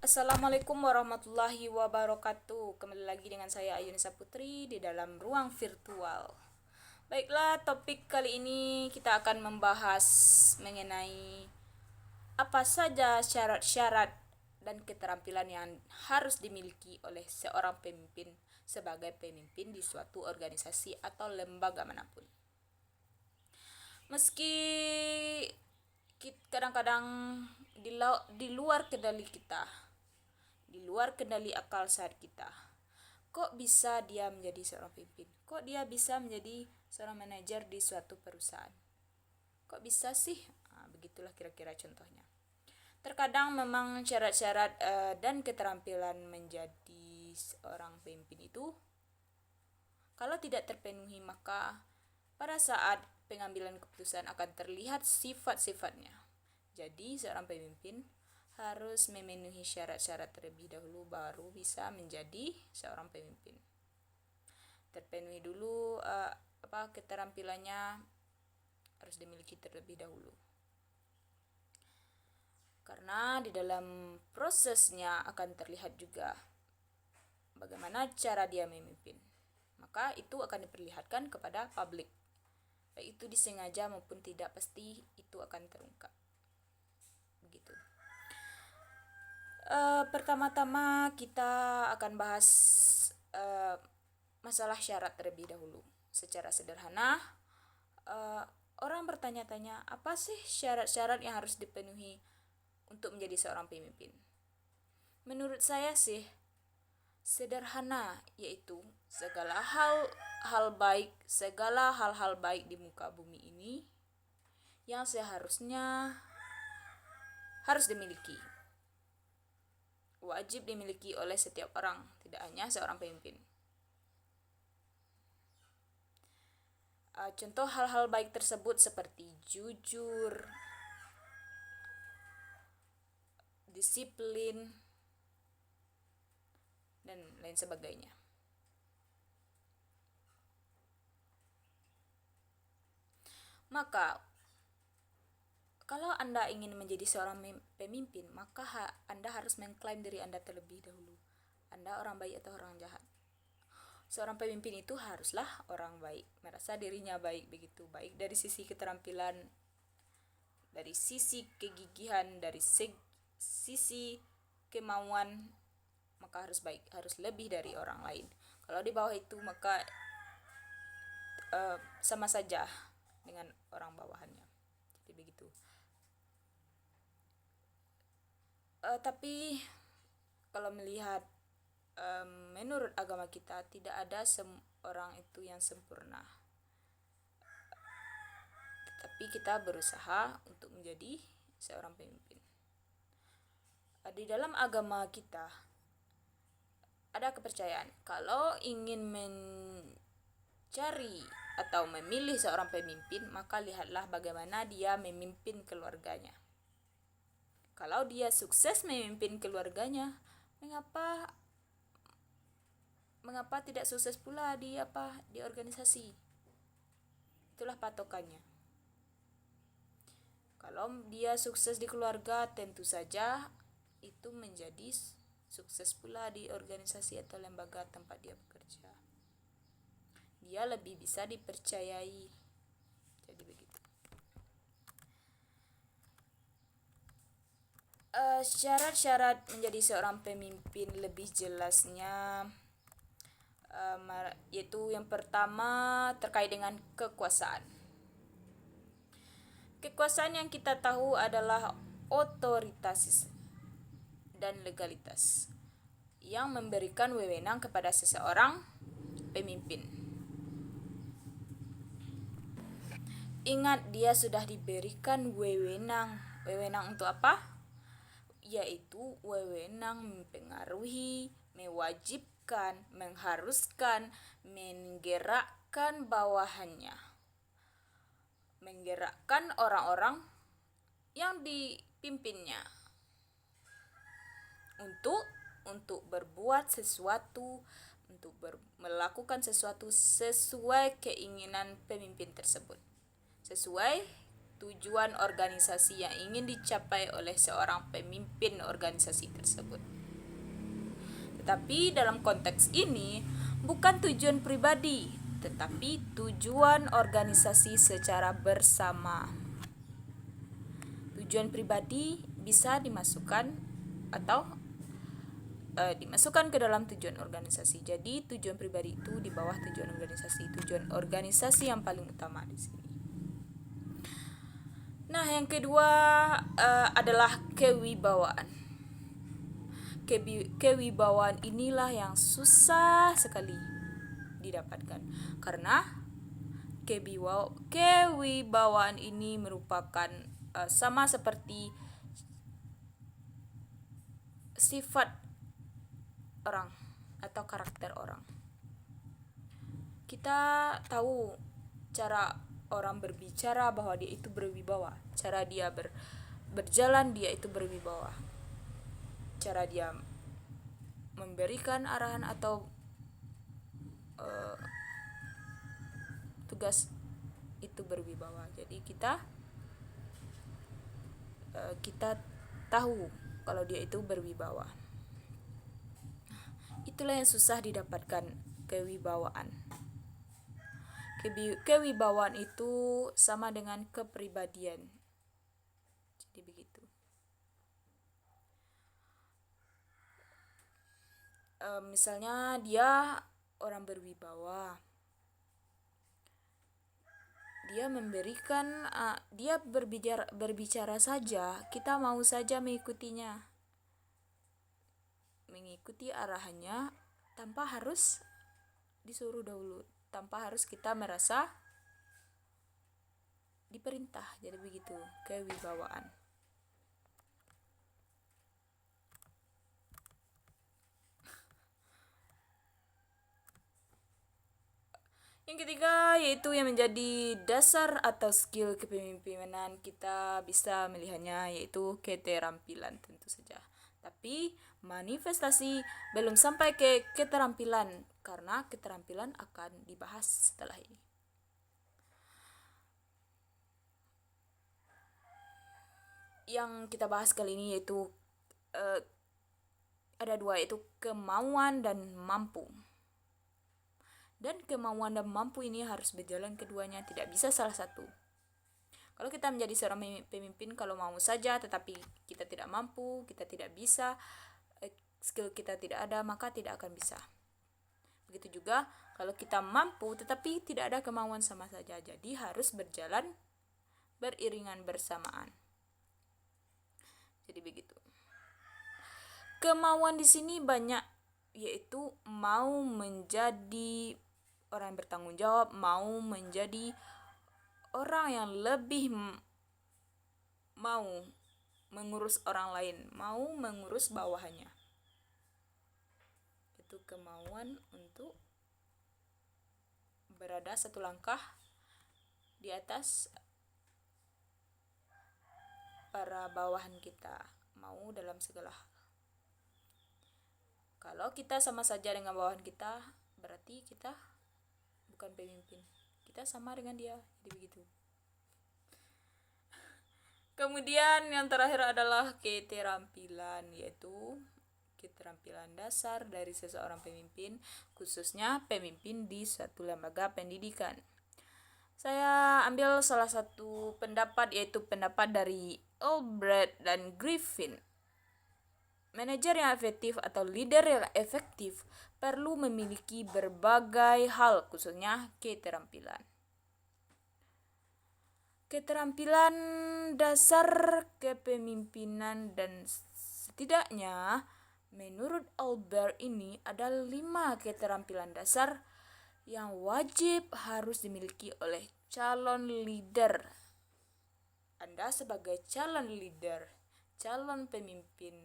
Assalamualaikum warahmatullahi wabarakatuh. Kembali lagi dengan saya Ayunisa Putri di dalam ruang virtual. Baiklah, topik kali ini kita akan membahas mengenai apa saja syarat-syarat dan keterampilan yang harus dimiliki oleh seorang pemimpin sebagai pemimpin di suatu organisasi atau lembaga manapun. Meski kadang-kadang di luar kendali kita, di luar kendali akal sehat kita. Kok bisa dia menjadi seorang pemimpin? Kok dia bisa menjadi seorang manajer di suatu perusahaan? Kok bisa sih? Begitulah kira-kira contohnya. Terkadang memang syarat-syarat dan keterampilan menjadi seorang pemimpin itu kalau tidak terpenuhi, maka pada saat pengambilan keputusan akan terlihat sifat-sifatnya. Jadi seorang pemimpin harus memenuhi syarat-syarat terlebih dahulu baru bisa menjadi seorang pemimpin. Terpenuhi dulu keterampilannya harus dimiliki terlebih dahulu. Karena di dalam prosesnya akan terlihat juga bagaimana cara dia memimpin. Maka itu akan diperlihatkan kepada publik. Baik itu disengaja maupun tidak, pasti itu akan terungkap. Begitu. Pertama-tama kita akan bahas masalah syarat terlebih dahulu. Secara sederhana, orang bertanya-tanya, apa sih syarat-syarat yang harus dipenuhi untuk menjadi seorang pemimpin? Menurut saya sih sederhana, yaitu segala hal-hal baik di muka bumi ini yang seharusnya harus dimiliki, wajib dimiliki oleh setiap orang, tidak hanya seorang pemimpin. Contoh hal-hal baik tersebut seperti jujur, disiplin, dan lain sebagainya. Maka kalau Anda ingin menjadi seorang pemimpin, maka Anda harus mengklaim diri Anda terlebih dahulu. Anda orang baik atau orang jahat? Seorang pemimpin itu haruslah orang baik, merasa dirinya baik, begitu baik dari sisi keterampilan, dari sisi kegigihan, dari sisi kemauan, maka harus baik, harus lebih dari orang lain. Kalau di bawah itu maka sama saja dengan orang bawahannya. Jadi begitu. Tapi kalau melihat menurut agama kita tidak ada orang itu yang sempurna. Tapi kita berusaha untuk menjadi seorang pemimpin. Di dalam agama kita ada kepercayaan kalau ingin mencari atau memilih seorang pemimpin, maka lihatlah bagaimana dia memimpin keluarganya. Kalau dia sukses memimpin keluarganya, mengapa tidak sukses pula di organisasi? Itulah patokannya. Kalau dia sukses di keluarga, tentu saja itu menjadi sukses pula di organisasi atau lembaga tempat dia bekerja. Dia lebih bisa dipercayai. Jadi begitu. Syarat-syarat menjadi seorang pemimpin lebih jelasnya yaitu yang pertama terkait dengan kekuasaan. Kekuasaan yang kita tahu adalah otoritas dan legalitas yang memberikan wewenang kepada seseorang pemimpin. Ingat, dia sudah diberikan wewenang. Wewenang untuk apa? Yaitu wewenang mempengaruhi, mewajibkan, mengharuskan, menggerakkan bawahannya, menggerakkan orang-orang yang dipimpinnya untuk berbuat sesuatu, untuk melakukan sesuatu sesuai keinginan pemimpin tersebut, sesuai tujuan organisasi yang ingin dicapai oleh seorang pemimpin organisasi tersebut. Tetapi dalam konteks ini bukan tujuan pribadi, tetapi tujuan organisasi secara bersama. Tujuan pribadi bisa dimasukkan atau dimasukkan ke dalam tujuan organisasi. Jadi tujuan pribadi itu di bawah tujuan organisasi. Tujuan organisasi yang paling utama di sini. Nah, yang kedua adalah kewibawaan. Kewibawaan inilah yang susah sekali didapatkan karena kewibawaan ini merupakan sama seperti sifat orang atau karakter orang. Kita tahu cara orang berbicara bahwa dia itu berwibawa, cara dia berjalan dia itu berwibawa, cara dia memberikan arahan atau tugas itu berwibawa. Jadi kita tahu kalau dia itu berwibawa. Itulah yang susah didapatkan, kewibawaan. Kewibawaan itu sama dengan kepribadian. Jadi begitu. Misalnya dia orang berwibawa, dia memberikan dia berbicara saja, kita mau saja mengikuti arahannya tanpa harus disuruh dahulu, tanpa harus kita merasa diperintah. Jadi begitu kewibawaan. Yang ketiga yaitu yang menjadi dasar atau skill kepemimpinan, kita bisa melihatnya yaitu keterampilan tentu saja. Tapi manifestasi belum sampai ke keterampilan karena keterampilan akan dibahas setelah ini. Yang kita bahas kali ini yaitu ada dua, yaitu kemauan dan mampu. Dan kemauan dan mampu ini harus berjalan keduanya, tidak bisa salah satu. Kalau kita menjadi seorang pemimpin, kalau mau saja tetapi kita tidak mampu, kita tidak bisa, skill kita tidak ada, maka tidak akan bisa. Begitu juga kalau kita mampu tetapi tidak ada kemauan, sama saja. Jadi harus berjalan beriringan bersamaan. Jadi begitu. Kemauan di sini banyak, yaitu mau menjadi orang yang bertanggung jawab, mau menjadi orang yang lebih mau mengurus orang lain, mau mengurus bawahannya. Itu kemauan untuk berada satu langkah di atas para bawahan kita, mau dalam segala hal. Kalau kita sama saja dengan bawahan kita, berarti kita bukan pemimpin, kita sama dengan dia. Jadi begitu. Kemudian yang terakhir adalah keterampilan, yaitu keterampilan dasar dari seseorang pemimpin, khususnya pemimpin di suatu lembaga pendidikan. Saya ambil salah satu pendapat, yaitu pendapat dari Albright dan Griffin. Manajer yang efektif atau leader yang efektif perlu memiliki berbagai hal, khususnya keterampilan. Keterampilan dasar kepemimpinan, dan setidaknya menurut Albert ini ada 5 keterampilan dasar yang wajib harus dimiliki oleh calon leader. Anda sebagai calon leader, calon pemimpin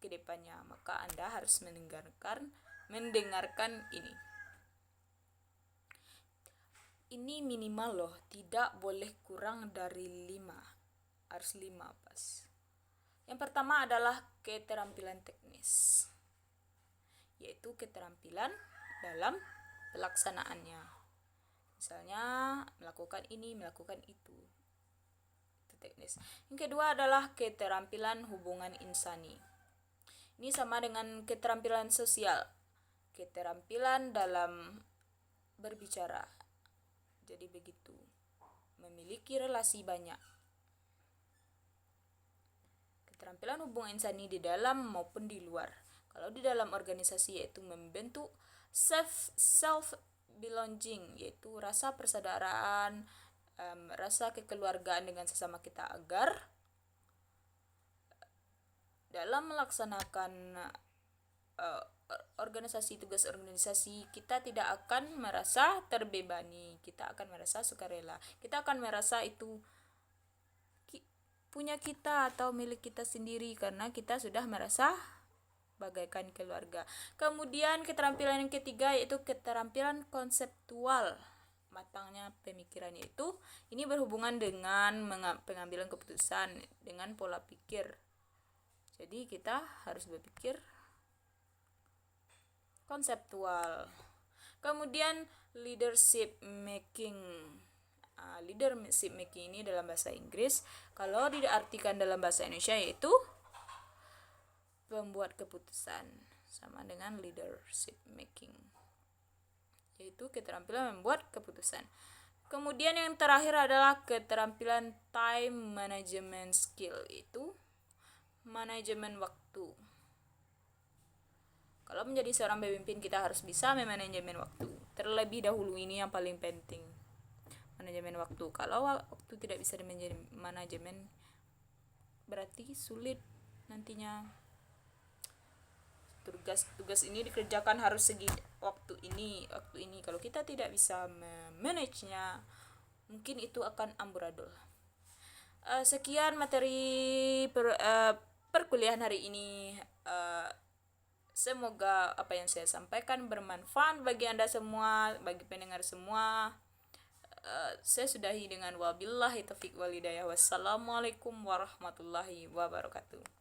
ke depannya, maka Anda harus mendengarkan ini. Ini minimal loh, tidak boleh kurang dari 5. Harus 5 pas. Yang pertama adalah keterampilan teknis, yaitu keterampilan dalam pelaksanaannya. Misalnya melakukan ini, melakukan itu. teknis. Yang kedua adalah keterampilan hubungan insani. Ini sama dengan keterampilan sosial, keterampilan dalam berbicara. Jadi begitu, memiliki relasi banyak. Keterampilan hubungan insani di dalam maupun di luar. Kalau di dalam organisasi yaitu membentuk self belonging, yaitu rasa persaudaraan, rasa kekeluargaan dengan sesama kita, agar dalam melaksanakan tugas organisasi kita tidak akan merasa terbebani, kita akan merasa sukarela, kita akan merasa itu punya kita atau milik kita sendiri karena kita sudah merasa bagaikan keluarga. Kemudian keterampilan yang ketiga yaitu keterampilan konseptual, matangnya pemikiran, yaitu ini berhubungan dengan pengambilan keputusan, dengan pola pikir. Jadi kita harus berpikir konseptual. Kemudian leadership making. Leadership making ini dalam bahasa Inggris, kalau diartikan dalam bahasa Indonesia yaitu pembuat keputusan, sama dengan leadership making, yaitu keterampilan membuat keputusan. Kemudian yang terakhir adalah keterampilan time management skill, yaitu manajemen waktu. Kalau menjadi seorang pemimpin kita harus bisa memanajemen waktu. Terlebih dahulu ini yang paling penting, manajemen waktu. Kalau waktu tidak bisa dimanajemen, berarti sulit nantinya. Tugas ini dikerjakan harus segi waktu ini. Kalau kita tidak bisa memanagenya, mungkin itu akan amburadul. Sekian materi perkuliahan hari ini. Semoga apa yang saya sampaikan bermanfaat bagi Anda semua, bagi pendengar semua. Saya sudahi dengan wabillahi taufiq wal hidayah. Wassalamualaikum warahmatullahi wabarakatuh.